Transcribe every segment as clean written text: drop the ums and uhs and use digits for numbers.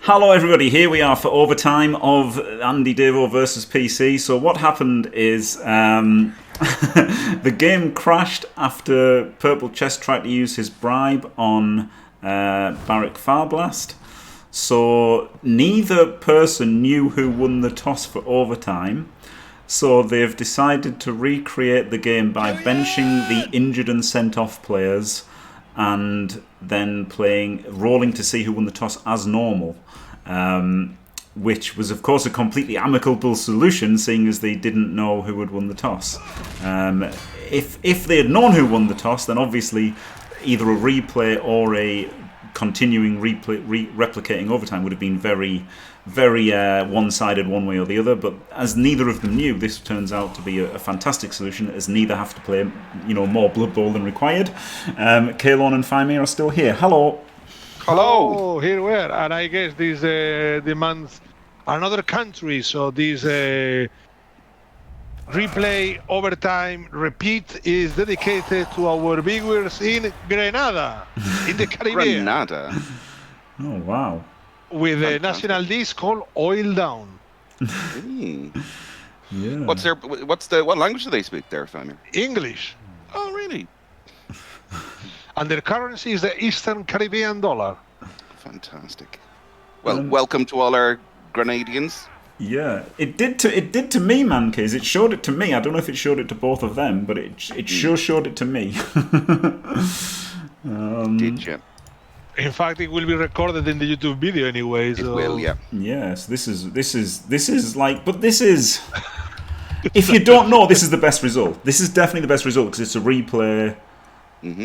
Hello everybody, here we are for overtime of AndyDavo versus PC. So what happened is the game crashed after PurpleChest tried to use his bribe on Barrack Farblast. So neither person knew who won the toss for overtime. So they've decided to recreate the game by benching the injured and sent off players and then rolling to see who won the toss as normal. Which was, of course, a completely amicable solution, seeing as they didn't know who had won the toss. If they had known who won the toss, then obviously either a replay or a continuing replicating overtime would have been very, very one-sided one way or the other. But as neither of them knew, this turns out to be a fantastic solution, as neither have to play, more Blood Bowl than required. Caolan and Faemir are still here. Hello. Hello. Oh, here we are, and I guess this demands another country. So this replay overtime repeat is dedicated to our viewers in Grenada, in the Caribbean. Grenada. Oh wow! With a national dish called Oil Down. Yeah. What language do they speak there, Faemir? English. Oh, really? And their currency is the Eastern Caribbean dollar. Fantastic. Well, welcome to all our Grenadians. Yeah, it did to me, Mankes. It showed it to me. I don't know if it showed it to both of them, but it sure showed it to me. Did you? In fact, it will be recorded in the YouTube video anyway. So. It will, yeah. Yes, this is like, but this is. If you don't know, this is the best result. This is definitely the best result because it's a replay.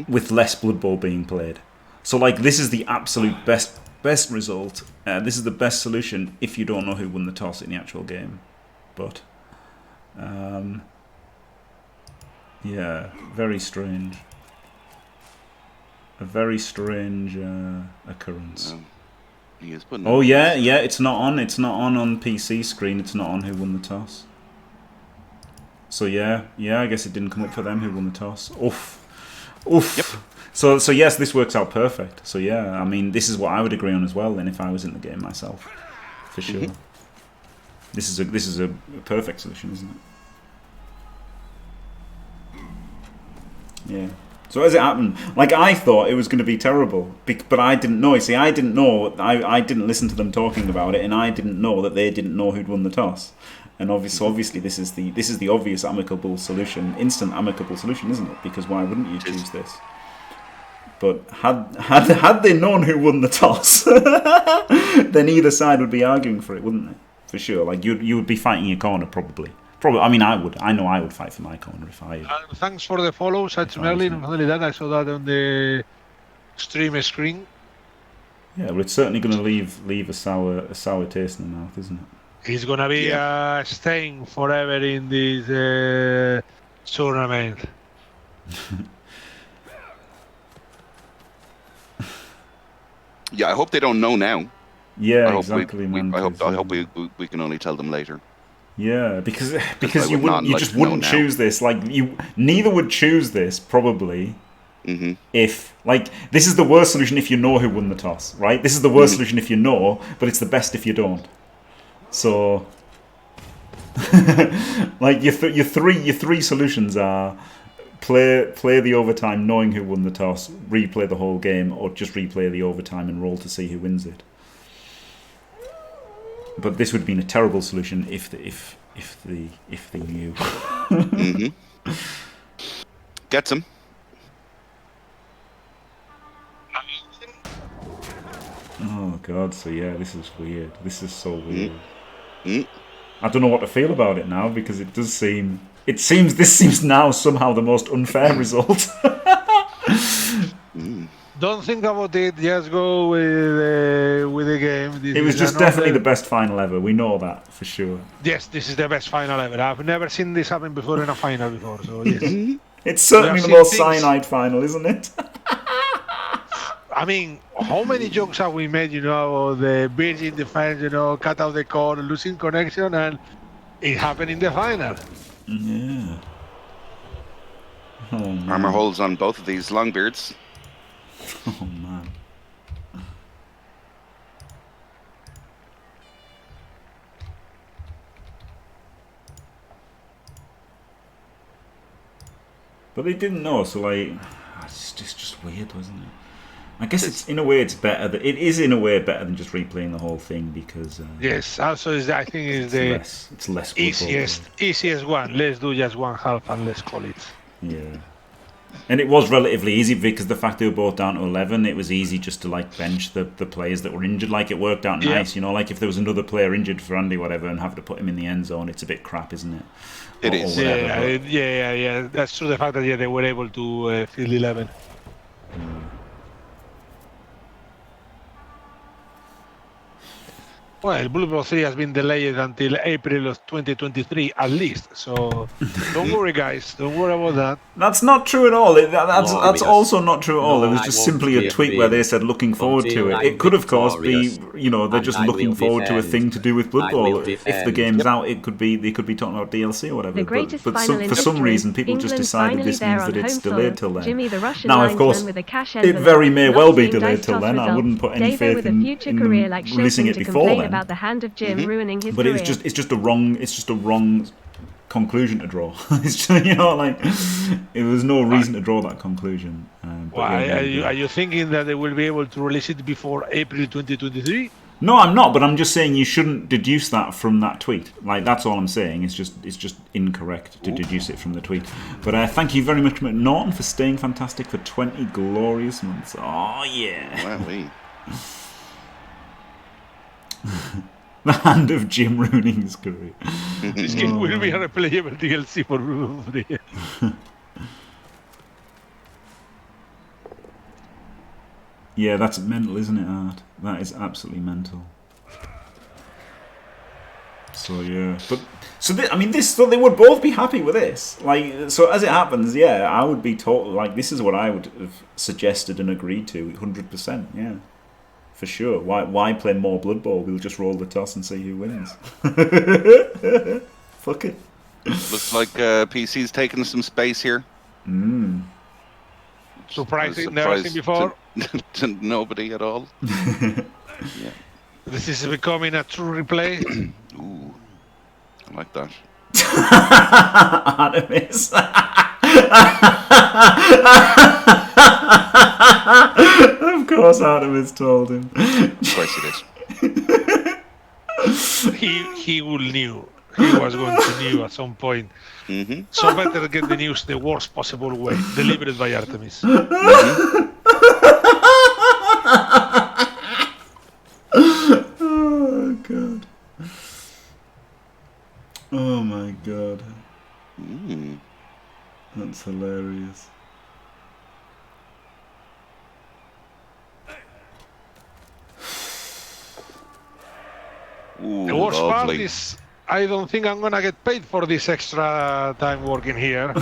With less Blood Bowl being played. So like this is the absolute best result. This is the best solution if you don't know who won the toss in the actual game. But yeah, very strange. A very strange occurrence. Oh yeah, it's not on PC screen. It's not on who won the toss. So yeah, I guess it didn't come up for them who won the toss. Oof. Yep. So yes, this works out perfect. So yeah, I mean, this is what I would agree on as well. Then, if I was in the game myself, for sure, this is a perfect solution, isn't it? Yeah. So as it happened, like I thought it was going to be terrible, but I didn't know. You see, I didn't know. I didn't listen to them talking about it, and I didn't know that they didn't know who'd won the toss. And obviously, this is the obvious amicable solution, instant amicable solution, isn't it? Because why wouldn't you choose this? But had they known who won the toss, then either side would be arguing for it, wouldn't they? For sure. Like you would be fighting your corner probably. I mean, I would. I know I would fight for my corner if I. Thanks for the follow, Such Merlin. Not only that, I saw that on the stream screen. Yeah, well, it's certainly going to leave a sour taste in the mouth, isn't it? He's gonna be staying forever in this tournament. Yeah, I hope they don't know now. Yeah, exactly. I hope we can only tell them later. Yeah, because you just wouldn't choose this. Like neither would choose this probably. If this is the worst solution if you know who won the toss, right? This is the worst solution if you know, but it's the best if you don't. So, like your three solutions are play the overtime knowing who won the toss, replay the whole game, or just replay the overtime and roll to see who wins it. But this would have been a terrible solution if they knew. Gets him. Oh god! So yeah, this is weird. This is so weird. I don't know what to feel about it now because it does seem. This seems now somehow the most unfair result. Don't think about it. Just go with the game. It was just definitely the best final ever. We know that for sure. Yes, this is the best final ever. I've never seen this happen before in a final before. So yes. It's certainly the most cyanide final, isn't it? I mean, how many jokes have we made, the Virgin defense, cut out the cord, losing connection, and it happened in the final. Yeah. Oh, man. Armor holds on both of these Longbeards. Oh, man. But they didn't know, so like, it's just weird, wasn't it? I guess it's in a way it's better. It is in a way better than just replaying the whole thing because yes, also I think it's the it's less easiest one. Let's do just one half and let's call it. Yeah, and it was relatively easy because the fact they were both down to 11, it was easy just to like bench the players that were injured. Like it worked out nice, you know. Like if there was another player injured for Andy, whatever, and have to put him in the end zone, it's a bit crap, isn't it? It is. Yeah. That's true. The fact that they were able to field 11. Well, Blood Bowl 3 has been delayed until April of 2023 at least, so don't worry, guys. Don't worry about that. That's not true at all. That's also not true at all. It was just simply a tweet where they said looking forward to it. It could, of course, be they're just looking forward to a thing to do with Blood Bowl. If the game's out, they could be talking about DLC or whatever. But for some reason, people just decided this means that it's delayed till then. Now, of course, it very may well be delayed till then. I wouldn't put any faith in releasing it before then. About the hand of Jim ruining his but career. it's just a wrong conclusion to draw. It's just, like there was no reason to draw that conclusion. Are you thinking that they will be able to release it before April 2023? No, I'm not. But I'm just saying you shouldn't deduce that from that tweet. Like that's all I'm saying. It's just incorrect to deduce it from the tweet. But thank you very much, Norton, for staying fantastic for 20 glorious months. Oh yeah. Wow. The hand of Jim ruining his career. This game will be a replayable DLC for Blood Bowl 3. Yeah, that's mental, isn't it, Art? That is absolutely mental. So yeah, but so they would both be happy with this. Like, so as it happens, yeah, I would be told like this is what I would have suggested and agreed to, 100%. Yeah. For sure. Why play more Blood Bowl? We'll just roll the toss and see who wins. Fuck it. Looks like PC's taking some space here. Surprising, never seen before. To nobody at all. Yeah. This is becoming a true replay. Ooh, I like that. Artemis. Of course Artemis told him. Of course he did. He will knew. He was going to knew at some point. So better get the news the worst possible way, delivered by Artemis. Oh god. Oh my god. That's hilarious. Ooh, The worst part lovely. is I don't think I'm gonna get paid for this extra time working here.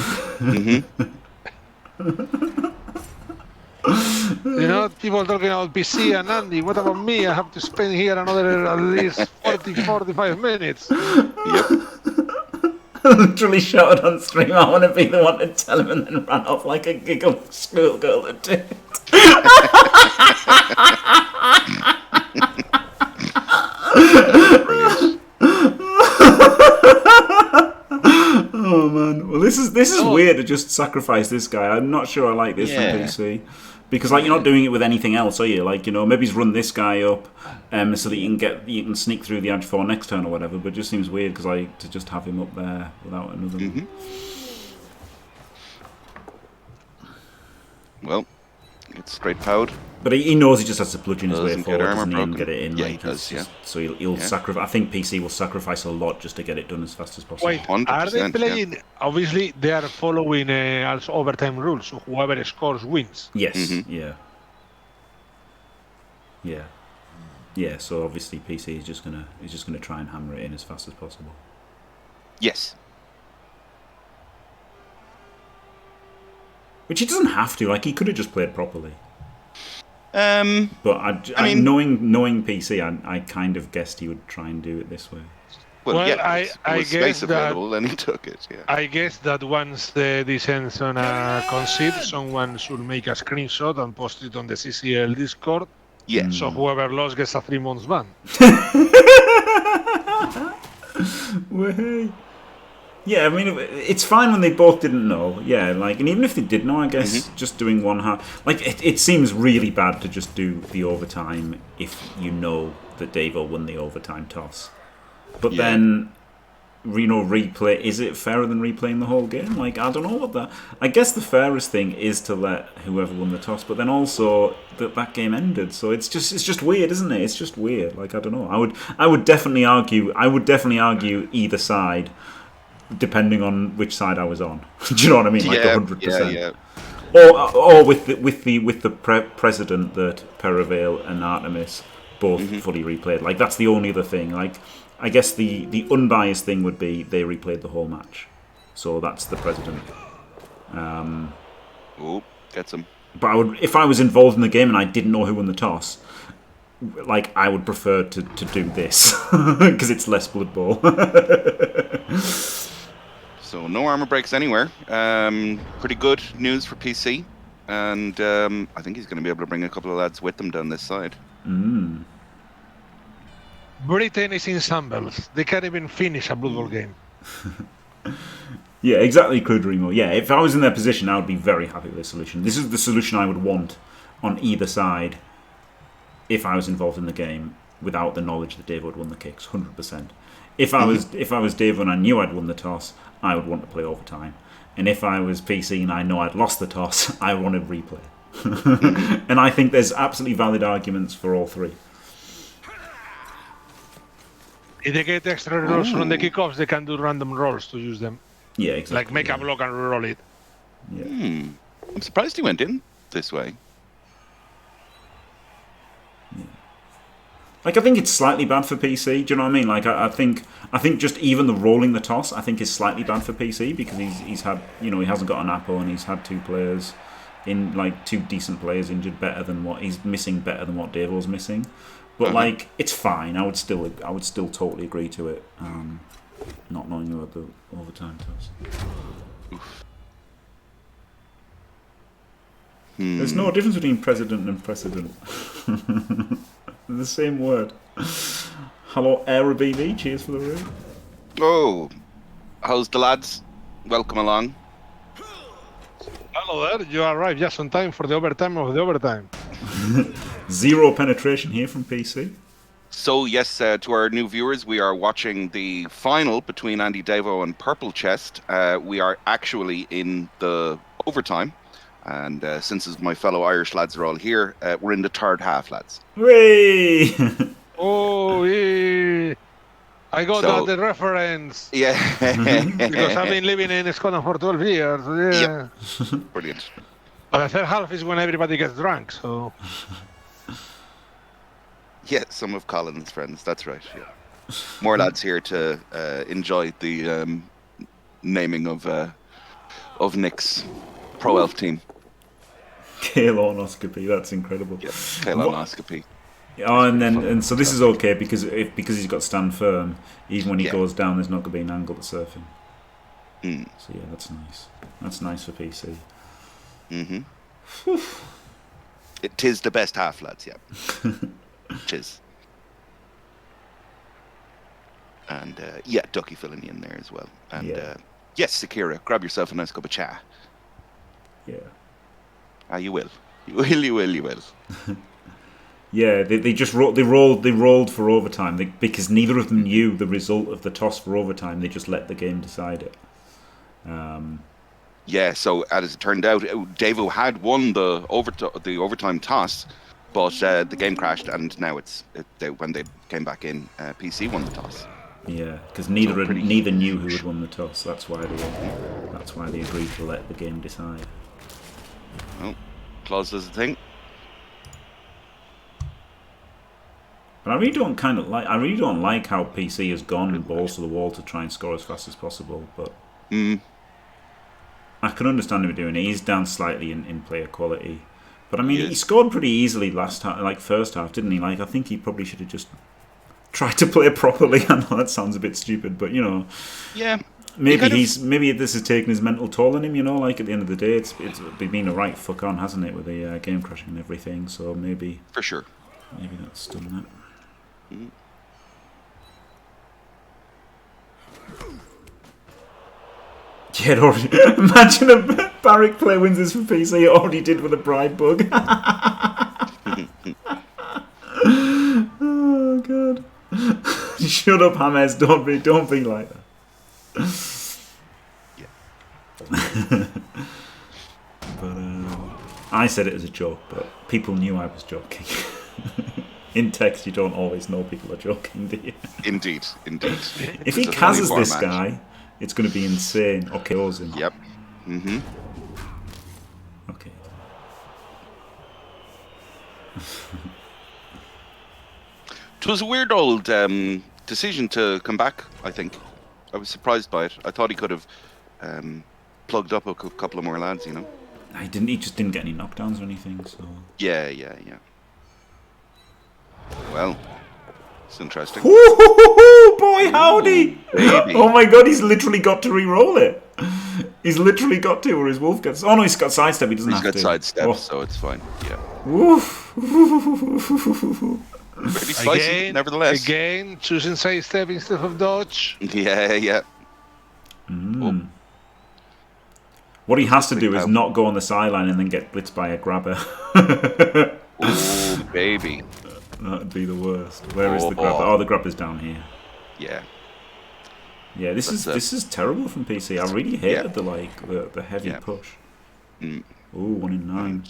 You know, people talking about PC and Andy. What about me? I have to spend here another at least 40-45 minutes. Yep. Literally shouted on stream, I want to be the one to tell him, and then ran off like a giggle schoolgirl that did. Brilliant. Oh man, well this is weird to just sacrifice this guy. I'm not sure I like this from PC. Because like you're not doing it with anything else, are you? Like, maybe he's run this guy up so that you can sneak through the Edge 4 next turn or whatever. But it just seems weird because to just have him up there without another one. Well, it's straight powered. But he knows he just has to bludgeon his way Doesn't forward, get armor doesn't he, and broken. get it in. Yeah, like, he does, yeah. So he'll sacrifice. I think PC will sacrifice a lot just to get it done as fast as possible. Wait, are they 100%, playing? Obviously, they are following also overtime rules, so whoever scores wins. Yes. Yeah. So obviously PC is just gonna try and hammer it in as fast as possible. Yes. Which he doesn't have to. Like, he could have just played properly. But I mean, knowing PC, I kind of guessed he would try and do it this way. Well, yeah, I it was guess space that available, and he took it. Yeah. I guess that once this ends on a concede, someone should make a screenshot and post it on the CCL Discord. Yeah. So whoever lost gets a 3 months ban. Way. Yeah, I mean, it's fine when they both didn't know. Yeah, like, and even if they did know, I guess just doing one half, like, it seems really bad to just do the overtime if you know that Davo won the overtime toss. But then, replay. Is it fairer than replaying the whole game? Like, I don't know what that. I guess the fairest thing is to let whoever won the toss, but then also that game ended. So it's just weird, isn't it? It's just weird. Like, I don't know. I would definitely argue. Either side, depending on which side I was on. Do you know what I mean? Like 100%. Yeah. Or with the precedent that Perivale and Artemis both fully replayed. Like, that's the only other thing. Like, I guess the unbiased thing would be they replayed the whole match. So that's the precedent. Gets him. But if I was involved in the game and I didn't know who won the toss, like, I would prefer to do this because it's less Blood Bowl. So no armor breaks anywhere. Pretty good news for PC, and I think he's going to be able to bring a couple of lads with him down this side. Britain is in shambles. They can't even finish a Blood Bowl game. Yeah, exactly, Crudrimo. Yeah, if I was in their position, I would be very happy with this solution. This is the solution I would want on either side if I was involved in the game without the knowledge that Davo had won the kicks, 100%. If I was Davo and I knew I'd won the toss, I would want to play overtime. And if I was PC and I know I'd lost the toss, I want to replay. And I think there's absolutely valid arguments for all three. If they get extra rolls on the kickoffs, they can do random rolls to use them. Yeah, exactly. Like make a block and roll it. Yeah. I'm surprised he went in this way. Like, I think it's slightly bad for PC. Do you know what I mean? Like, I think just even the rolling the toss, I think is slightly bad for PC because he's had, he hasn't got an Apo and he's had two decent players injured better than what he's missing, better than what Davo's missing. But like, it's fine. I would still totally agree to it. Not knowing about the overtime toss. There's no difference between president and precedent. The same word. Hello, AeroBB. Cheers for the room. Oh, how's the lads? Welcome along. Hello there. You arrived just on time for the overtime of the overtime. Zero penetration here from PC. So yes, to our new viewers, we are watching the final between AndyDavo and PurpleChest. We are actually in the overtime. And since my fellow Irish lads are all here, we're in the third half, lads. Hooray! Oh, yeah. I got the reference. Yeah. Because I've been living in Scotland for 12 years. Yeah. Yep. Brilliant. But the third half is when everybody gets drunk, so... Yeah, some of Colin's friends, that's right. Yeah. More lads here to enjoy the naming of Nick's Pro Elf team. Caolan-oscopy, that's incredible. Yeah, Caolan-oscopy. Oh, and so this is okay because he's got to stand firm. Even when he goes down, there's not going to be an angle to surf him. So yeah, that's nice. That's nice for PC. It is the best half, lads. Yeah. Tis. And Ducky filling you in there as well. And yes, Sakira, grab yourself a nice cup of cha. Yeah. You will. You will. Yeah, they just rolled for overtime because neither of them knew the result of the toss for overtime. They just let the game decide it. Yeah, so as it turned out, Davo had won the overtime toss, but the game crashed, and now when they came back in, PC won the toss. Yeah, because neither knew who had won the toss. That's why they agreed to let the game decide. Well, Claus does the thing. But I really don't like how PC has gone balls to the wall to try and score as fast as possible. But I can understand him doing it. He's down slightly in player quality. But I mean, he scored pretty easily first half, didn't he? Like, I think he probably should have just tried to play properly. I know that sounds a bit stupid, but yeah. Maybe this has taken his mental toll on him. Like, at the end of the day, it's been a right fuck on, hasn't it, with the game crashing and everything? So maybe for sure, maybe that's done that. Yeah, imagine a Barrack player wins this for PC. It already did with a bride bug. Oh god! Shut up, James. Don't be like that. Yeah. But I said it as a joke, but people knew I was joking. In text, you don't always know people are joking, do you? Indeed. If he Kazes this guy, it's going to be insane. Okay, Ozin. Yep. Okay. It was a weird old decision to come back, I think. I was surprised by it. I thought he could have plugged up a couple of more lads, you know. He just didn't get any knockdowns or anything, so... Yeah. Well, it's interesting. Boy, howdy! Baby. Oh my god, he's literally got to re-roll it. He's literally got to, or his wolf gets... Oh no, he's got sidestep, he doesn't have to. He's got sidestep, so it's fine, yeah. Woof. Pretty spicy, nevertheless. Again, choosing sidestep instead of dodge. Yeah. Oh. What he has to do is not go on the sideline and then get blitzed by a grabber. Oh, baby. That'd be the worst. Where is the grabber? Oh, the grabber's down here. Yeah. Yeah, this is terrible from PC. I really hated the heavy push. Ooh, 1 in 9.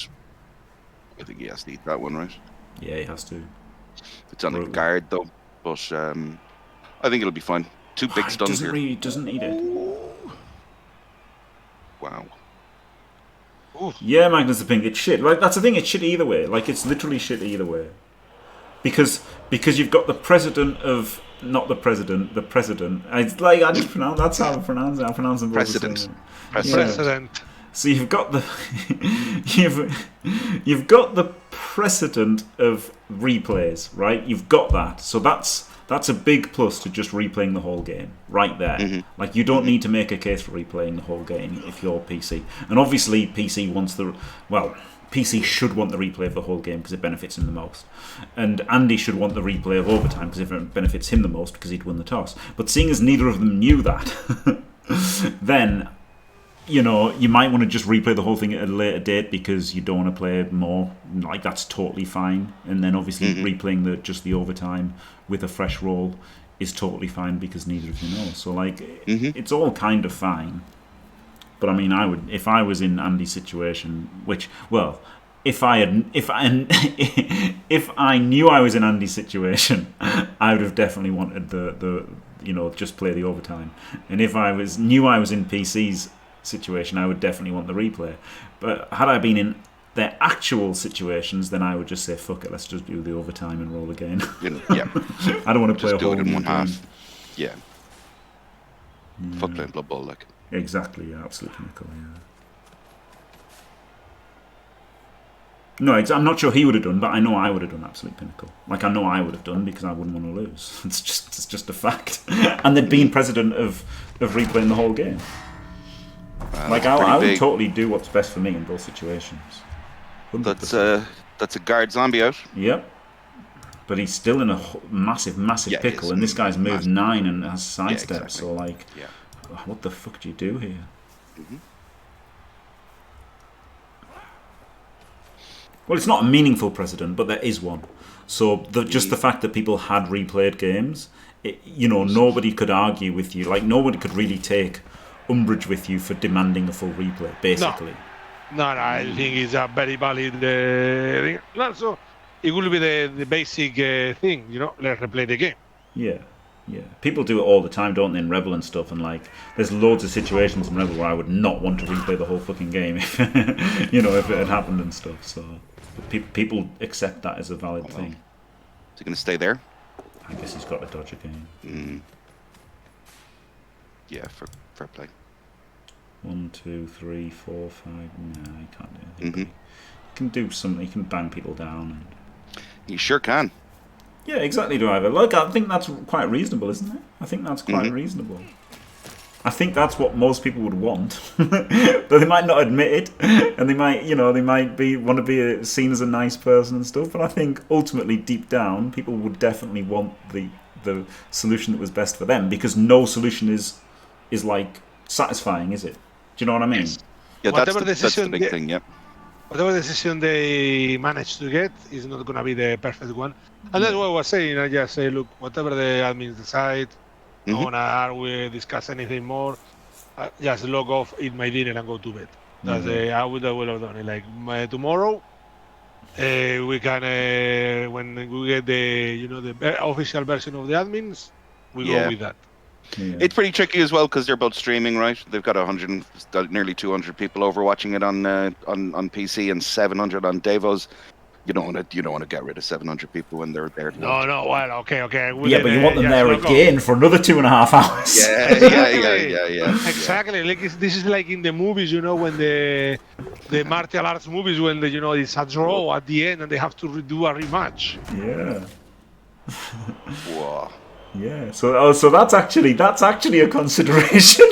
I think he has to eat that one, right? Yeah, he has to. It's on the guard though, but I think it'll be fine. 2 big stuns here. He doesn't need it. Wow. Ooh. Yeah, Magnus the Pink, it's shit. Like that's the thing, it's shit either way. Like it's literally shit either way. Because you've got the president of the president. It's like I just pronounce that's how I pronounce it. I pronounce them both President. President. So you've got the you've got the precedent of replays, right? You've got that. So that's a big plus to just replaying the whole game right there. Mm-hmm. Like you don't need to make a case for replaying the whole game if you're PC. And obviously PC PC should want the replay of the whole game because it benefits him the most. And Andy should want the replay of overtime because it benefits him the most because he'd won the toss. But seeing as neither of them knew that, then you might want to just replay the whole thing at a later date because you don't want to play more. Like that's totally fine. And then obviously replaying just the overtime with a fresh roll is totally fine because neither of you know. So like it's all kind of fine. But I mean, I would if I was in Andy's situation, if I knew I was in Andy's situation, I would have definitely wanted the just play the overtime. And if I knew I was in PC's situation, I would definitely want the replay. But had I been in their actual situations, then I would just say fuck it, let's just do the overtime and roll again. Yeah. I don't want to play just a whole do it in one game. half. Yeah. Fuck playing Blood Bowl, like. Exactly, yeah, absolute pinnacle, yeah. No, I'm not sure he would have done, but I know I would have done absolute pinnacle. Like I know I would have done because I wouldn't want to lose. It's just a fact. And they'd been president of replaying the whole game. Like I would totally do what's best for me in both situations. 100%. That's a guard zombie out. Yep. But he's still in a massive pickle, and this guy's moved 9 and has sidestep. Yeah, exactly. So like, what the fuck do you do here? Well, it's not a meaningful precedent, but there is one. So just the fact that people had replayed games, nobody could argue with you. Like nobody could really take umbrage with you for demanding a full replay, basically. No, I think it's a very valid thing. Also, it will be the basic thing, let's replay the game. Yeah. People do it all the time, don't they, in Rebel and stuff, and like, there's loads of situations in Rebel where I would not want to replay the whole fucking game if, if it had happened and stuff, so people accept that as a valid thing. Is he going to stay there? I guess he's got to dodge again. Yeah, fair play. 1, 2, 3, 4, 5. No, he can't do anything. He can do something. He can bang people down. He sure can. Yeah, exactly, Driver. Look, I think that's quite reasonable, isn't it? I think that's quite reasonable. I think that's what most people would want, but they might not admit it, and they might want to be seen as a nice person and stuff. But I think ultimately, deep down, people would definitely want the solution that was best for them, because no solution is like satisfying, is it? Do you know what I mean? Yes. Yeah, Whatever that's the big thing. Yeah. Whatever decision they manage to get is not going to be the perfect one. And that's what I was saying. I just say, look, whatever the admins decide, I Mhm. want to argue, discuss anything more, just log off, eat my dinner, and go to bed. That's I would have done it. Like tomorrow, we can when we get the official version of the admins, we go Yeah. with that. Yeah. It's pretty tricky as well because they're both streaming, right? They've got nearly 200 people over watching it on PC and 700 on Davo's. You don't want to get rid of 700 people when they're there to watch. No, well, okay. Yeah, but you want them there again for another 2.5 hours. Yeah. Exactly. Like this is like in the movies, when the martial arts movies, when it's a draw at the end and they have to redo a rematch. Yeah. Whoa. Yeah. So that's actually a consideration.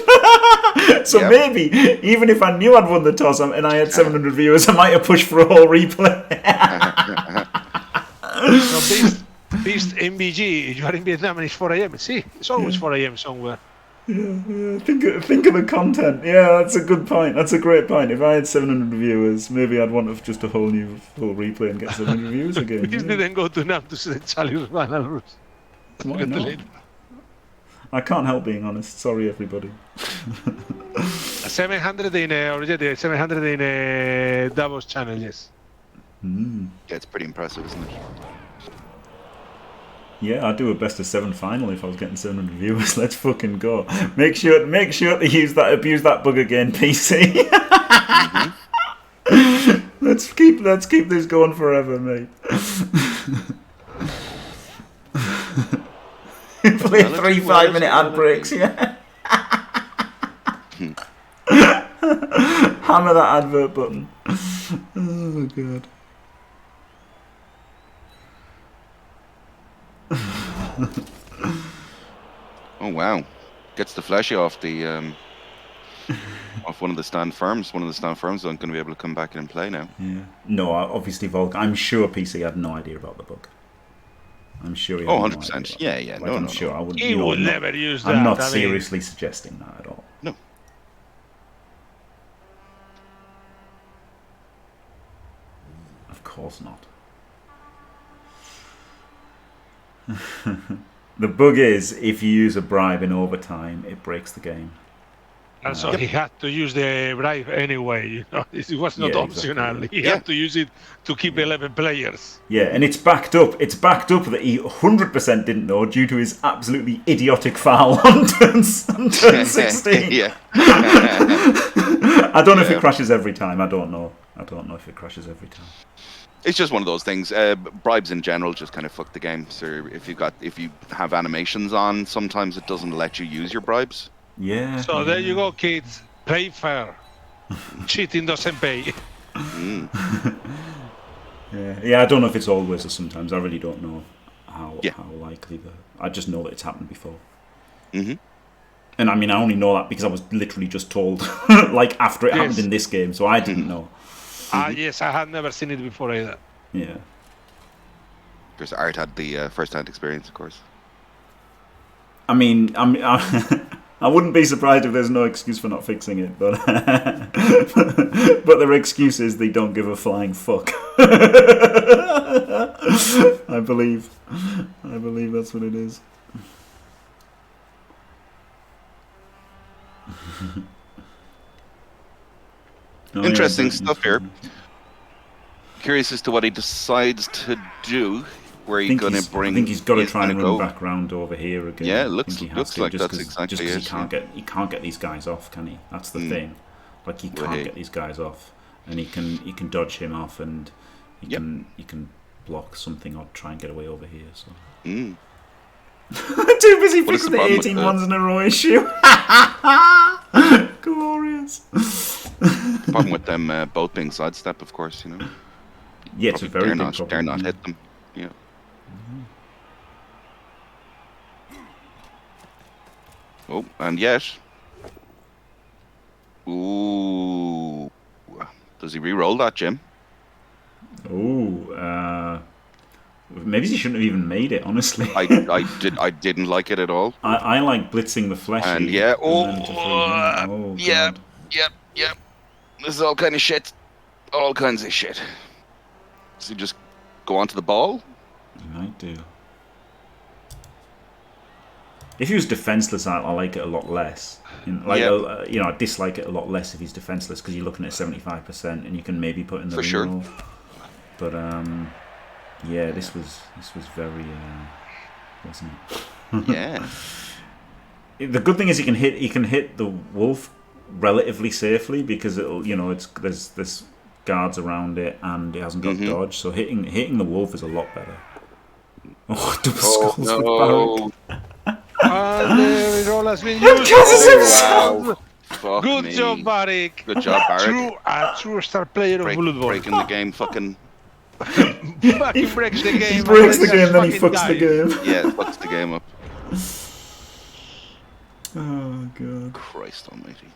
So maybe even if I knew I'd won the toss and I had 700 viewers, I might have pushed for a whole replay. So Beast MBG, you are in Vietnam and it's 4 a.m. See, it's always 4 a.m. somewhere. Yeah. Think of the content. Yeah, that's a good point. That's a great point. If I had 700 viewers, maybe I'd want just a whole replay and get 700 viewers again. Beast didn't go to Nam to see Charlie Ryan. Why not? I can't help being honest. Sorry, everybody. 700 in 700 in Davos channel, yes. Mm. Yeah, it's pretty impressive, isn't it? Yeah, I'd do a best of 7 final if I was getting 700 viewers. Let's fucking go. Make sure to abuse that bug again, PC. Mm-hmm. Let's keep this going forever, mate. Play 3 5-minute ad breaks, yeah. Hammer that advert button. Oh god. Oh wow, gets the fleshy off the off one of the stand firms. One of the stand firms aren't going to be able to come back in and play now. Yeah. No, obviously Volk. I'm sure PC had no idea about the bug. I'm sure he had 100%. No Yeah. like, I'm sure I wouldn't. He would never use that. I'm not seriously suggesting that at all. No. Of course not. The bug is, if you use a bribe in overtime, it breaks the game. And so he had to use the bribe anyway. It was not optional. Exactly. He had to use it to keep 11 players. Yeah, and it's backed up. It's backed up that he 100% didn't know due to his absolutely idiotic foul on turn 16. Yeah. I don't know if it crashes every time. I don't know if it crashes every time. It's just one of those things. Bribes in general just kind of fuck the game. So if you have animations on, sometimes it doesn't let you use your bribes. Yeah. So there you go, kids. Play fair. Cheating doesn't pay. Yeah. I don't know if it's always or sometimes. I really don't know how likely I just know that it's happened before. Mm-hmm. And I mean, I only know that because I was literally just told, like after it happened in this game, so I didn't know. Yes, I had never seen it before either. Yeah. Because Art had the first-hand experience, of course. I mean, I wouldn't be surprised if there's no excuse for not fixing it, but but their excuse is they don't give a flying fuck. I believe that's what it is. Interesting stuff here. Curious as to what he decides to do. Where he's going to bring? I think he's got to try and run back round over here again. Yeah, it looks like just that's exactly it. He can't get these guys off, can he? That's the thing. Like he can't get these guys off, and he can dodge him off, and he can block something or try and get away over here. So. Too busy fixing the 18 ones in a row issue. Glorious. The problem with them both being sidestep, of course, Yeah, it's a very big problem. Dare not hit them. Yeah. Oh, and yet. Ooh. Does he re-roll that, Jim? Oh, maybe he shouldn't have even made it. Honestly, I didn't like it at all. I like blitzing the fleshy. And yeah, God. yep. This is all kind of shit. All kinds of shit. So you just go onto the ball? You might do. If he was defenseless, I like it a lot less. I dislike it a lot less if he's defenseless because you're looking at 75% and you can maybe put in the reroll. Sure. But yeah, this was very, wasn't it? Yeah. The good thing is he can hit the wolf relatively safely because there's guards around it and it hasn't got dodge. So hitting the wolf is a lot better. Oh, double skulls with Barak. And the reroll has been And used. Kaz himself! Fuck Good me. job, Barak. Good job, Barak. A true star player of Blood Bowl. Breaking the game, fucking. Fucking breaks the game. He breaks the game, then he fucks the game. Yeah, fucks the game up. Oh, God. Christ almighty.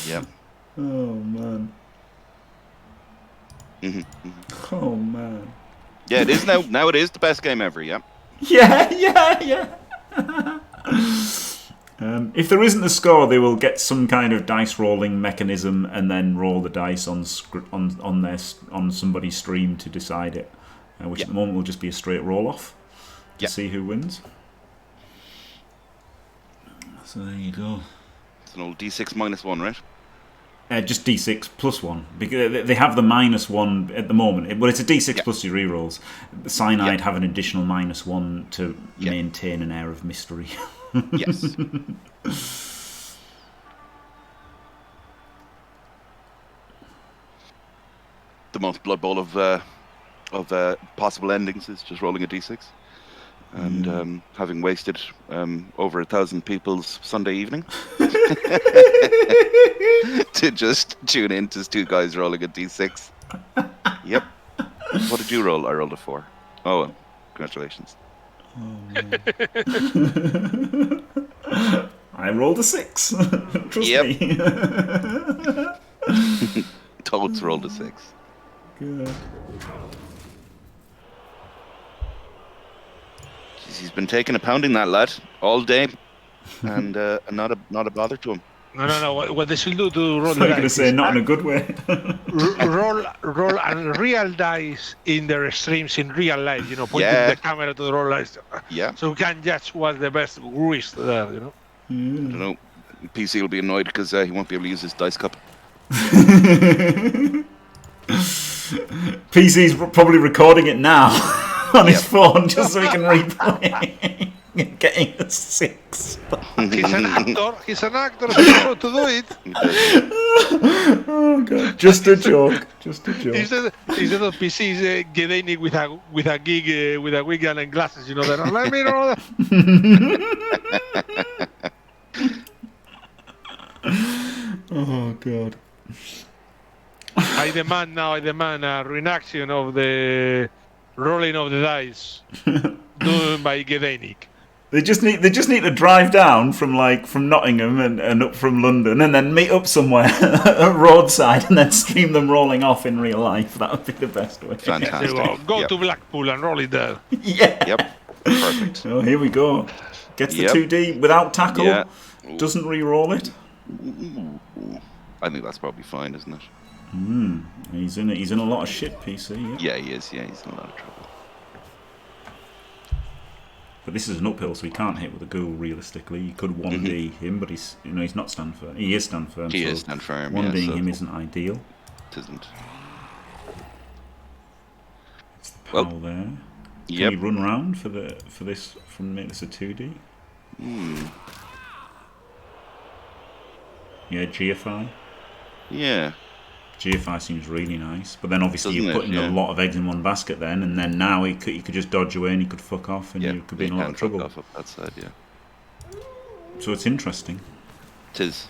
Yep. Oh, man. Oh, man. Yeah, it is now. Now it is the best game ever, yeah. Yeah. If there isn't a score, they will get some kind of dice rolling mechanism and then roll the dice on somebody's stream to decide it, which at the moment will just be a straight roll off to see who wins. So there you go. It's an old D6 -1, right? Just D6 plus 1 because they have the -1 at the moment. Well, it's a D6 plus your rerolls. Cyanide have an additional -1 to maintain an air of mystery. Yes. The most Blood Bowl of possible endings is just rolling a D6, and having wasted over 1,000 people's Sunday evening to just tune in to two guys rolling a D6. Yep. What did you roll? I rolled a 4. Oh, well, congratulations. I rolled a 6. Trust me. Toads rolled a 6. Good. Jeez, he's been taking a pounding, that lad, all day, and not a bother to him. No. What they should do to roll I'm the going to dice? say not in a good way. roll and real dice in their streams in real life. Pointing the camera to the roll dice. Yeah. So we can judge what's the best risk there. I don't know. PC will be annoyed because he won't be able to use his dice cup. PC's probably recording it now on his phone just so he can replay. Getting a 6. He's an actor. He's an actor. He's able to do it. Oh God! Just a joke. Instead of PC's Gedenik with a gig with a wig and glasses. That. Let me know. Oh God! I demand a reenaction of the rolling of the dice done by Gedenik. They just need to drive down from Nottingham and up from London and then meet up somewhere at roadside and then stream them rolling off in real life. That would be the best way. Fantastic. Go to Blackpool and roll it there. Yeah. Yep. Perfect. Oh, here we go. Gets the 2D without tackle. Yeah. Doesn't re-roll it. I think that's probably fine, isn't it? He's in a lot of shit, PC. Yeah, he is. Yeah, he's in a lot of trouble. But this is an uphill, so he can't hit with a ghoul realistically. You could 1D him, but he's not stand firm. He is stand firm. He is stand firm. 1D'ing him isn't ideal. It isn't. It's the pal there. Can he run round for this from make this a 2D? Yeah, GFI. Yeah. GFI seems really nice, but then obviously you're putting a lot of eggs in one basket then, and then now he could just dodge away and he could fuck off and you could be in a lot of trouble. Fuck off up that side, yeah. So it's interesting. It is.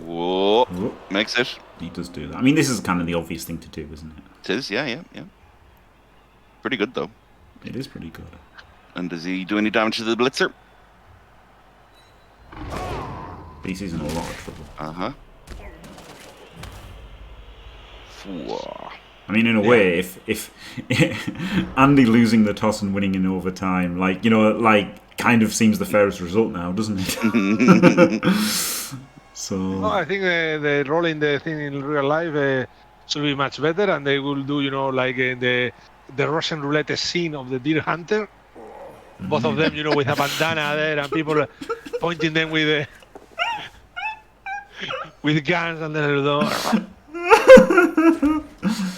Whoa. Makes it. He does do that. I mean, this is kind of the obvious thing to do, isn't it? It is, yeah. Pretty good, though. It is pretty good. And does he do any damage to the blitzer? PC's in a lot of trouble. Uh-huh. Whoa. I mean, in a way, if Andy losing the toss and winning in overtime, like, you know, like, kind of seems the fairest result now, doesn't it? So. No, I think the rolling the thing in real life should be much better, and they will do, you know, like the Russian roulette scene of the deer hunter. Both of them, you know, with a bandana there, and people pointing them with guns, and then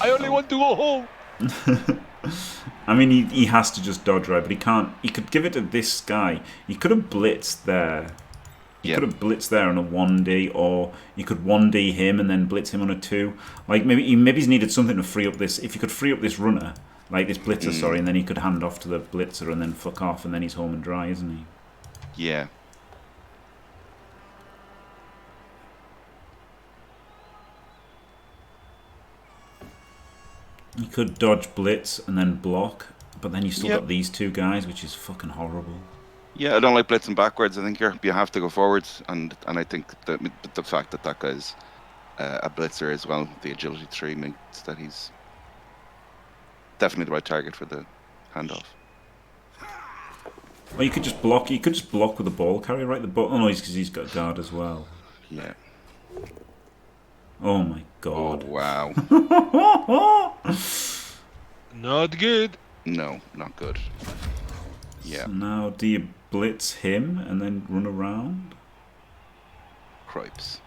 I only want to go home. I mean, he has to just dodge, right? But he can't. He could give it to this guy. He could have blitzed there. He could have blitzed there on a 1D, or you could 1D him and then blitz him on a 2. Like, maybe he's needed something to free up this. If you could free up this runner, like this blitzer, sorry, and then he could hand off to the blitzer and then fuck off, and then he's home and dry, isn't he? Yeah. You could dodge blitz and then block, but then you still got these two guys, which is fucking horrible. Yeah, I don't like blitzing backwards. I think you have to go forwards, and I think that the fact that guy's a blitzer as well, the agility 3, means that he's definitely the right target for the handoff. Well, you could just block. You could just block with the ball carrier, right? Oh no, because he's got guard as well. Yeah. Oh my god. Oh, wow. Not good. No, not good. Yeah. So now, do you blitz him and then run around? Cripes.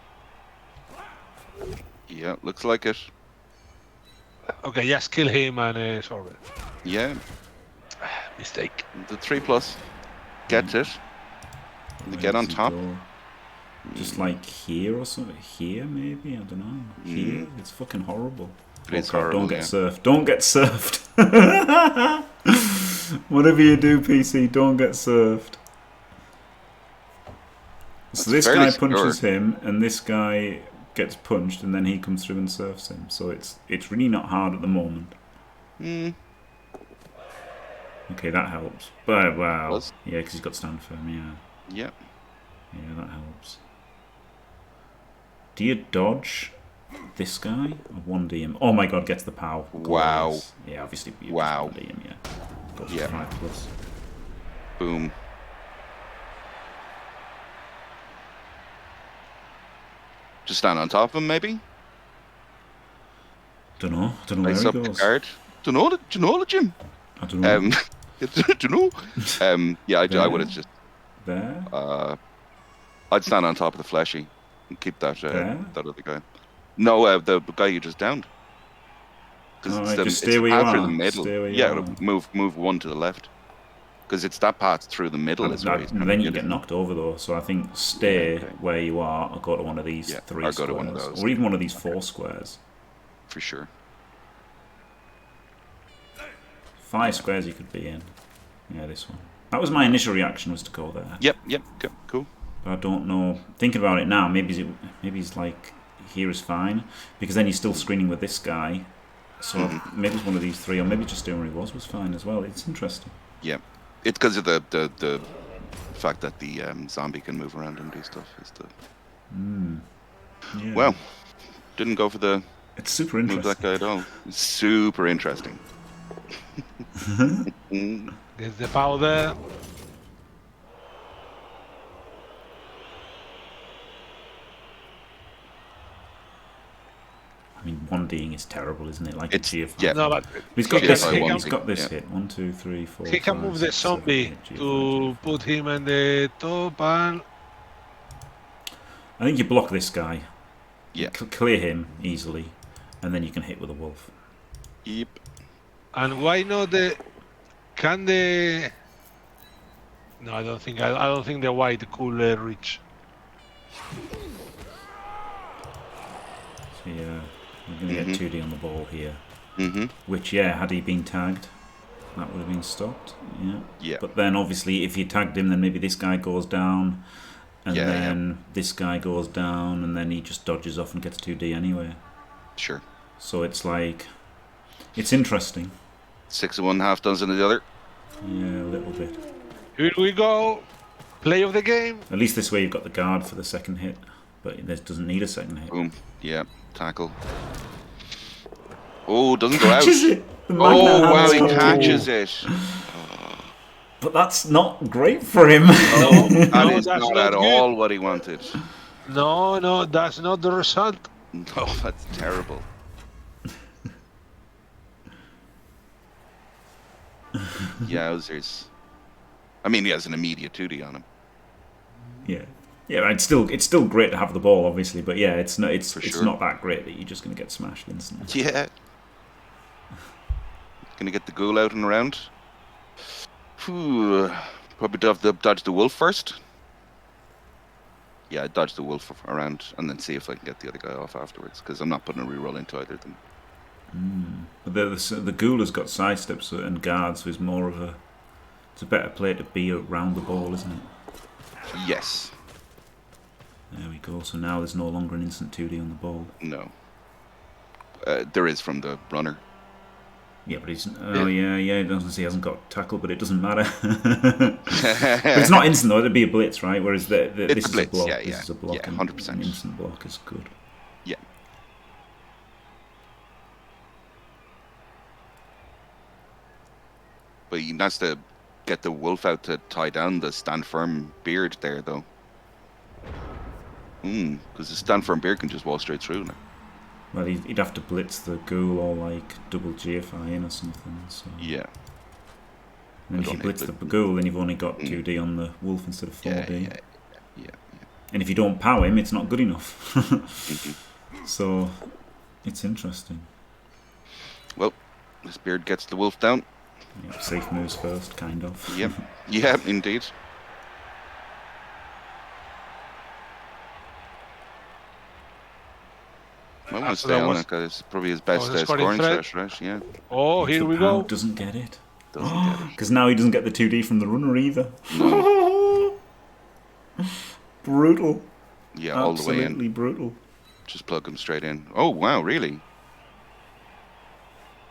Yeah, looks like it. Okay, just kill him and solve it. Yeah. Mistake. The 3+. Gets it. They get on top. Just like here or something. Here, maybe? I don't know. Here? It's fucking horrible. It's horrible, don't get surfed. Don't get surfed. Whatever you do, PC, don't get surfed. So this guy punches him, and this guy gets punched, and then he comes through and surfs him. So it's really not hard at the moment. Okay, that helps. But wow. Yeah, because he's got stand firm, yeah. Yeah. Yeah, that helps. Do you dodge this guy or 1D him? Oh my god, gets the POW. Wow. Yeah, obviously you 1D him, yeah. Got 5+. Boom. Just stand on top of him, maybe? Don't know where he goes. Guard. Do you know the Jim? I don't know. Do you know? Yeah, I would have just... There? I'd stand on top of the fleshy and keep that other guy. No, the guy you just downed. Just stay where you are. Through the middle. Move one to the left. Because it's that path through the middle. And then you get knocked over though. So I think stay where you are or go to one of these 3 squares. To one of those. Or even one of these 4 squares. For sure. 5 squares you could be in. Yeah, this one. That was my initial reaction, was to go there. Yep, cool. But I don't know. Thinking about it now, maybe he's like, here is fine. Because then he's still screening with this guy. So maybe it's one of these 3, or maybe just doing where he was fine as well. It's interesting. Yeah. It's because of the fact that the zombie can move around and do stuff. Yeah. Well, didn't go for the... It's super interesting. Move that guy at all. It's super interesting. There's the POW there. I mean, 1D'ing is terrible, isn't it? Like it's GFI. Yeah. No, but he's got this hit. He's He's got this hit. 1, 2, 3, 4. He can move the zombie to put him in the top, and I think you block this guy. Yeah. Clear him easily, and then you can hit with a wolf. Yep. And why not the? Can the? No, I don't think. I don't think the white could reach. So yeah, we're gonna get 2D on the ball here. Which had he been tagged, that would have been stopped. Yeah. Yeah. But then obviously, if you tagged him, then maybe this guy goes down, and then this guy goes down, and then he just dodges off and gets 2D anyway. Sure. So it's like, it's interesting. 6 of one, half dozen of the other. Yeah, a little bit. Here we go. Play of the game. At least this way you've got the guard for the second hit, but this doesn't need a second hit. Boom. Yeah. Tackle. Oh, doesn't go out. Catches it. The Oh, magnet wow, hand's he got catches two. it. But that's not great for him. Oh, that No, is that's not not at good. all what he wanted. No, that's not the result. No, that's terrible. Yowzers. I mean, he has an immediate 2D on him. Yeah, it's still great to have the ball, obviously, but yeah, it's sure. not that great that you're just going to get smashed instantly. Yeah. Gonna get the ghoul out and around. Whew. Probably have to dodge the wolf first. Yeah, dodge the wolf around and then see if I can get the other guy off afterwards, because I'm not putting a reroll into either of them. But the ghoul has got sidesteps and guards, so it's more of a... It's a better play to be around the ball, isn't it? Yes. There we go. So now there's no longer an instant 2D on the ball. No. There is from the runner. Yeah, but he's... Oh, yeah, it doesn't say he hasn't got tackle, but it doesn't matter. But it's not instant, though. It'd be a blitz, right? Whereas this is a block. Yeah, this is a block. Yeah, 100%. An instant block is good. Yeah. But he has to get the wolf out to tie down the stand firm beard there, though. Because the stand firm beard can just walk straight through now. Well, he'd have to blitz the ghoul or like double GFI in or something. So. Yeah. And if you blitz the ghoul, then you've only got 2D on the wolf instead of 4D. Yeah. And if you don't power him, it's not good enough. So, it's interesting. Well, this beard gets the wolf down. Yeah, safe moves first, kind of. Yep. Yeah, indeed. I want to stay on that guy. It's probably his best scoring threat, right? Yeah. Oh, here we go. Doesn't get it. Doesn't get it. Because now he doesn't get the 2D from the runner either. No. Brutal. Yeah, all the way in. Absolutely brutal. Just plug him straight in. Oh, wow, really?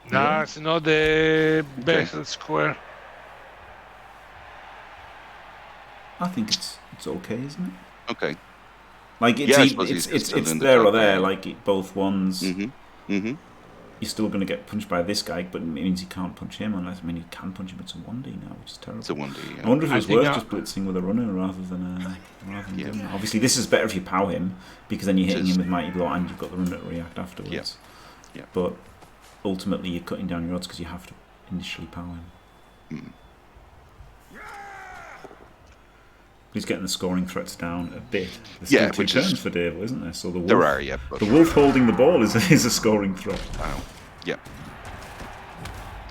That's not the best square. I think it's okay, isn't it? Okay. Like it's there or there. Like both ones. Mm-hmm. You're still going to get punched by this guy, but it means you can't punch him unless you can punch him. It's a 1D now, which is terrible. It's a 1D. Yeah. I wonder if it's worth just blitzing with a runner rather than doing that. Obviously, this is better if you power him because then you're hitting him with mighty blow and you've got the runner to react afterwards. Yeah. But ultimately, you're cutting down your odds because you have to initially power him. He's getting the scoring threats down a bit. There's still 2 turns for Davo, isn't there? So the wolf, there are, yeah. The wolf holding the ball is a scoring threat. Wow. Yeah.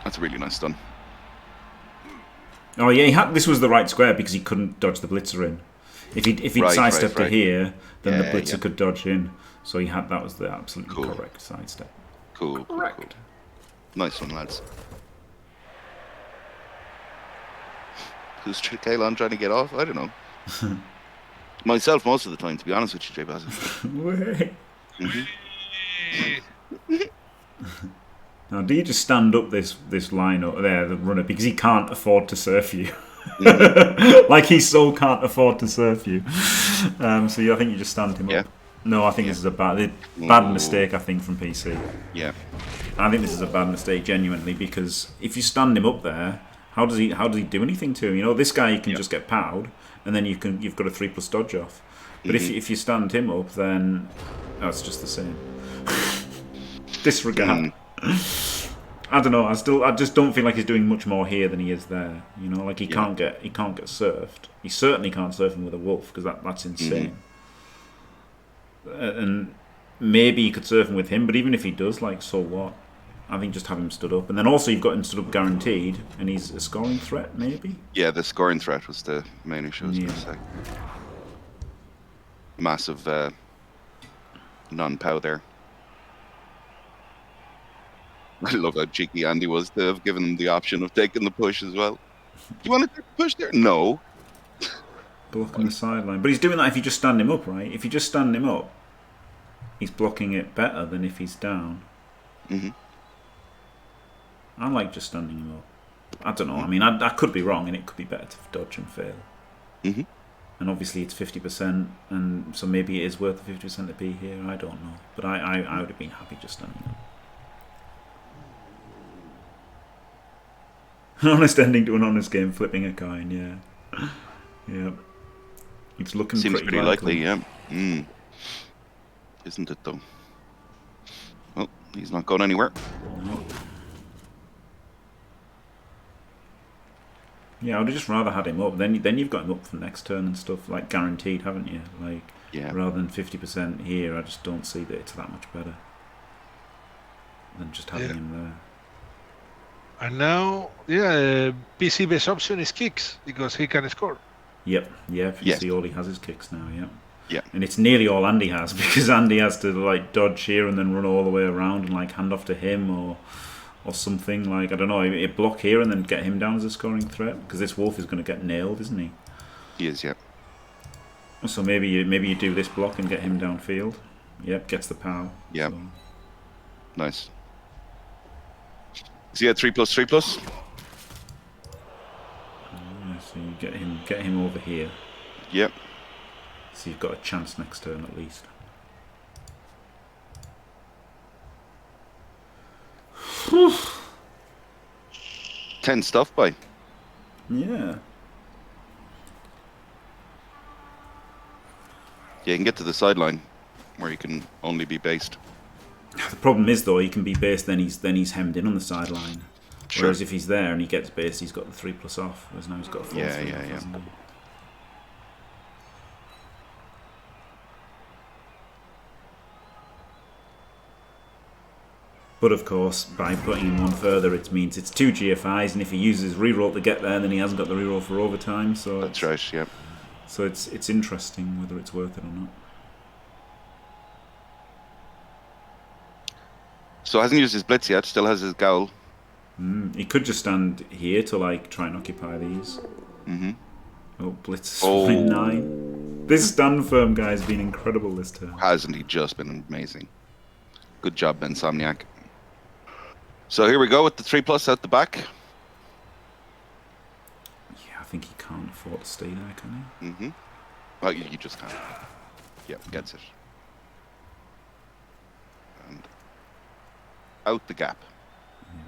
That's a really nice stun. Oh yeah, this was the right square because he couldn't dodge the blitzer in. If he'd sidestepped to here, then the blitzer could dodge in. So that was the absolutely correct sidestep. Cool. Nice one, lads. Who's Caolan trying to get off? I don't know. Myself most of the time, to be honest with you, J Basil. Now, do you just stand up this line up there, the runner, because he can't afford to surf you? Like he so can't afford to surf you. So I think you just stand him up. No, I think this is a bad mistake. I think from PC. Yeah. I think this is a bad mistake, genuinely, because if you stand him up there, how does he do anything to him? You know, this guy you can just get powed, and then you've got a 3+ dodge off. But if you stand him up, then it's just the same. Disregard. I don't know. I just don't feel like he's doing much more here than he is there. You know, like he can't get surfed. He certainly can't surf him with a wolf because that's insane. And maybe you could surf him with him, but even if he does, like, so what? I think just have him stood up. And then also you've got him stood up guaranteed, and he's a scoring threat, maybe? Yeah, the scoring threat was the main issue, I was going to say. Massive non-pow there. I love how cheeky Andy was to have given him the option of taking the push as well. Do you want to take the push there? No. Blocking the sideline. But he's doing that if you just stand him up, right? If you just stand him up, he's blocking it better than if he's down. I like just standing him up. I don't know. I mean, I could be wrong, and it could be better to dodge and fail. And obviously it's 50%, and so maybe it is worth the 50% to be here. I don't know. But I would have been happy just standing up. An honest ending to an honest game, flipping a coin, yeah. Yeah. It's looking Seems pretty pretty likely, yeah. Isn't it, though? Oh, he's not going anywhere. No. Yeah, I'd just rather had him up. Then you've got him up for next turn and stuff, like guaranteed, haven't you? Like, rather than 50% here, I just don't see that it's that much better than just having him there. And now, PC best option is kicks because he can score. Yep, yeah, PC all he has is kicks now, yeah. Yeah. And it's nearly all Andy has, because Andy has to like dodge here and then run all the way around and like hand off to him or something, like, I don't know, a block here and then get him down as a scoring threat, because this wolf is going to get nailed, isn't he? He is, yeah. So maybe you do this block and get him downfield. Yep, gets the power. Yeah. So. Nice. Is he at 3+3+? So you get him over here. Yep. So you've got a chance next turn at least. Whew. 10 stuff by. Yeah. Yeah, you can get to the sideline where you can only be based. The problem is though, he can be based, then he's hemmed in on the sideline. Sure. Whereas if he's there and he gets based, he's got the 3+ off. Whereas now he's got a 4 Yeah. hasn't he? But of course, by putting him one further, it means it's 2 GFIs, and if he uses reroll to get there, then he hasn't got the reroll for overtime. So that's right. Yep. So it's interesting whether it's worth it or not. So hasn't used his blitz yet. Still has his gowl. He could just stand here to like try and occupy these. Oh, blitz is 9. This stand firm guy has been incredible this turn. Hasn't he just been amazing? Good job, Ben Somniac. So here we go with the 3+ out the back. Yeah, I think he can't afford to stay there, can he? Well, you just can't. Yep, gets it. And out the gap. Yeah.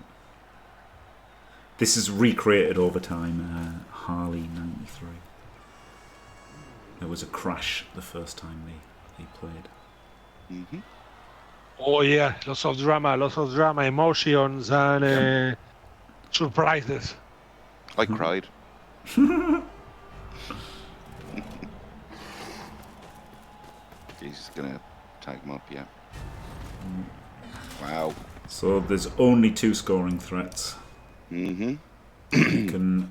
This is recreated over time. Harley 93. There was a crash the first time they played. Oh yeah, lots of drama, emotions, and surprises. I cried. He's gonna tag him up, yeah. Wow. So there's only 2 scoring threats. You can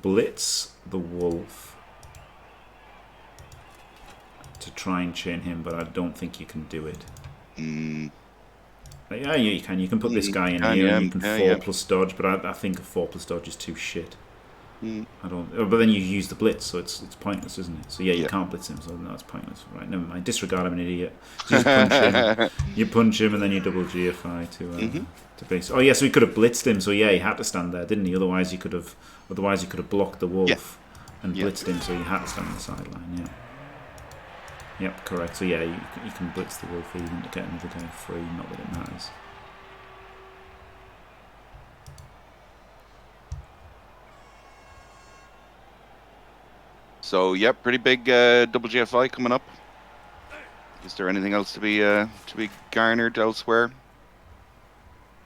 blitz the wolf to try and chain him, but I don't think you can do it. Yeah, you can. You can put this guy in here, and you can 4+ dodge, but I think a 4+ dodge is too shit. I don't. But then you use the blitz, so it's pointless, isn't it? So yeah, you can't blitz him, so no, it's pointless. Right, never mind. Disregard him, an idiot. So you just punch him. You punch him, and then you double GFI to base. Oh yeah, so he could have blitzed him. So yeah, he had to stand there, didn't he? Otherwise, you could have blocked the wolf and blitzed him. So you had to stand on the sideline. Yeah. Yep, correct. So yeah, you can blitz the wolf even to get another guy free. Not that it matters. So yep, pretty big double GFI coming up. Is there anything else to be garnered elsewhere?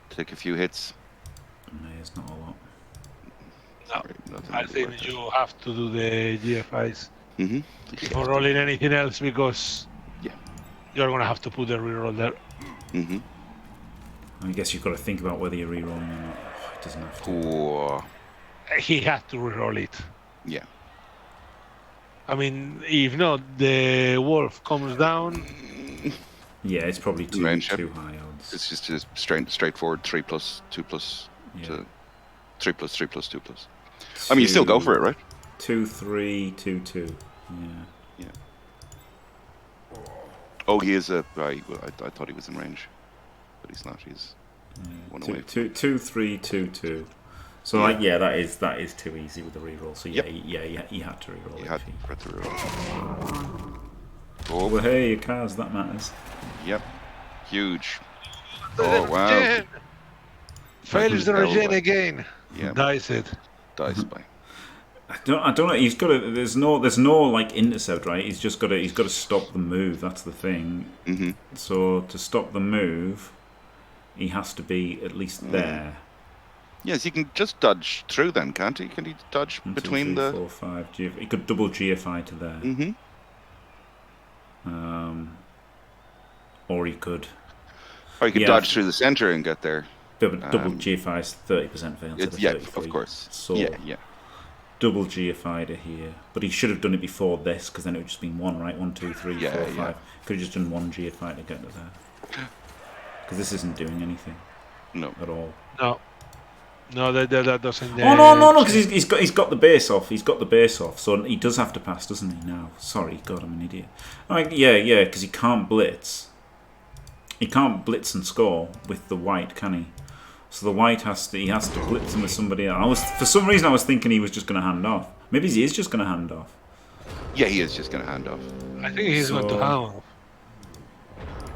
Take a few hits. No, it's not a lot. No, I think you have to do the GFIs before rolling anything else, because you're gonna have to put the reroll there. I guess you've got to think about whether you're rerolling or not. Oh, it doesn't have to. He had to reroll it. Yeah. I mean, if not, the wolf comes down. Yeah, it's probably too high odds. It's just a straightforward 3+, 2+, 3+, 2+. I mean, you still go for it, right? 2, 3, 2, 2. Yeah. Oh, he is a. I thought he was in range, but he's not. He's one away. 2, 3, 2, 2. So that is too easy with the reroll. So he had to reroll. He had to reroll. Oh, well, hey, your cars, that matters. Yep, huge. Oh wow! Fails the regen again. Yeah. Dice it. Dice by. I don't know. He's got to. There's no like intercept, right? He's got to stop the move. That's the thing. Mm-hmm. So to stop the move, he has to be at least there. Yes, he can just dodge through then, can't he? Can he dodge 1, 2, between 3, the 4, 5. He could double GFI to there. Mm-hmm. Or he could. Or he could dodge through the center and get there. Double GFI is 30% fail instead of 33. Of course. So yeah. double GFI to here. But he should have done it before this, because then it would just been 1, right? 1, 2, 3, 4, 5. Could have just done 1 GFI to get to there. Because this isn't doing anything. No. At all. No, that doesn't. No, because he's got the base off. He's got the base off, so he does have to pass, doesn't he? Now, sorry, God, I'm an idiot. Yeah, because he can't blitz. He can't blitz and score with the white, can he? So the white has to blitz him with somebody else. For some reason, I was thinking he was just going to hand off. Maybe he is just going to hand off. Yeah, he is just going to hand off. I think he's going to hand off.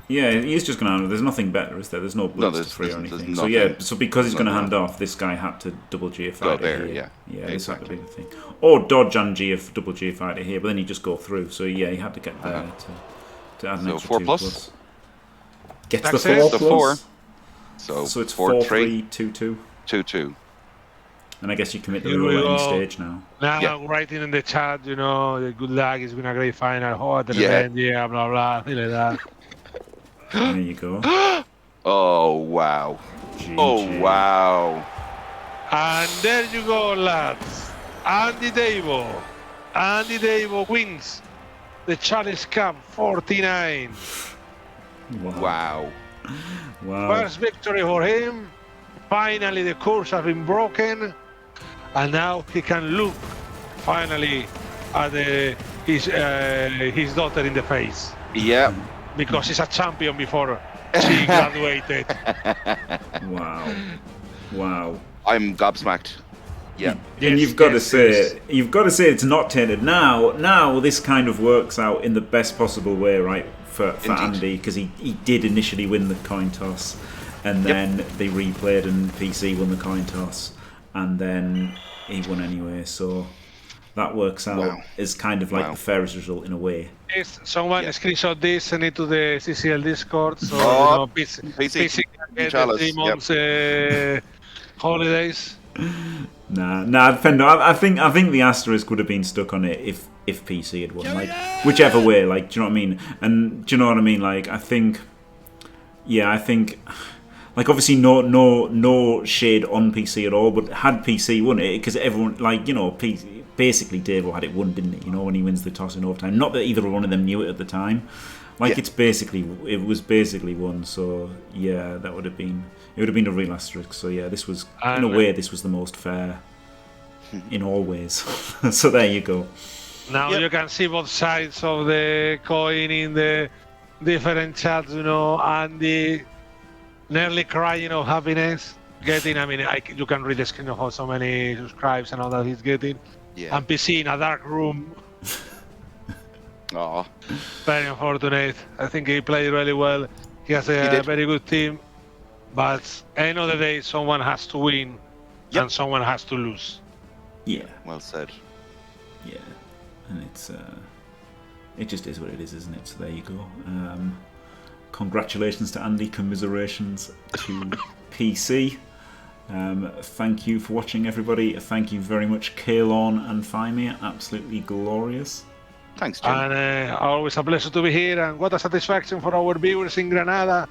Yeah, he is just going to hand off. There's nothing better, is there? There's no blitz to free or anything. So because he's going to hand off, this guy had to double GFI go to there, here. Yeah, this had to be the thing. Or dodge and double GFI to here, but then he'd just go through. So yeah, he had to get there to add an extra 4 2 plus. Gets the 4 The plus. 4. So it's 4, 3, 2, 2. 2, 2. And I guess you commit the roulette stage now. Now, writing in the chat, the good luck is been a great final. Oh, at the end, blah, blah, thing like that. There you go. Oh, wow. GG. Oh, wow. And there you go, lads. AndyDavo wins the Challenge Cup 49. Wow. First victory for him. Finally, the curse has been broken, and now he can look finally at his daughter in the face. Yeah. Because he's a champion before she graduated. Wow. I'm gobsmacked. Yeah. And you've got to say it's not tainted. Now this kind of works out in the best possible way, right? For Andy, because he did initially win the coin toss, and then they replayed and PC won the coin toss, and then he won anyway. So that works out as kind of like the fairest result in a way. Yes, someone screenshot this, send it to the CCL Discord. So PC can get the 3 months holidays. Nah, Fendo. I think the asterisk would have been stuck on it if PC had won, like whichever way. Like, do you know what I mean? And do you know what I mean? Like, I think, like, obviously no shade on PC at all. But had PC won it, because everyone, like, basically Davo had it won, didn't he? When he wins the toss in overtime. Not that either one of them knew it at the time. Like, it was basically won. So yeah, it would have been a real asterisk. So yeah, this was in a way this was the most fair in all ways. So there you go. Now you can see both sides of the coin in the different chats. Andy nearly crying of happiness, getting. You can read the screen of how so many subscribes and all that he's getting. Yeah. And PC in a dark room. Oh. Very unfortunate. I think he played really well. He has a very good team. But end of the day, someone has to win and someone has to lose. Yeah. Well said. Yeah. And it just is what it is, isn't it? So there you go. Congratulations to Andy. Commiserations to PC. Thank you for watching, everybody. Thank you very much, Caolan and Faemir. Absolutely glorious. Thanks, Jim. And always a pleasure to be here. And what a satisfaction for our viewers in Granada,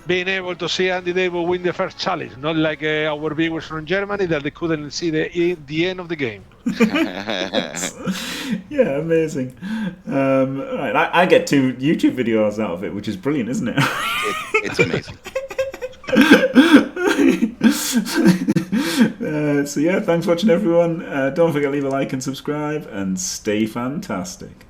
being able to see AndyDavo win the first challenge. Not like our viewers from Germany that they couldn't see the end of the game. Yeah, amazing. Right, I get 2 YouTube videos out of it, which is brilliant, isn't it? It's amazing. So yeah, thanks for watching, everyone. Don't forget to leave a like and subscribe, and stay fantastic.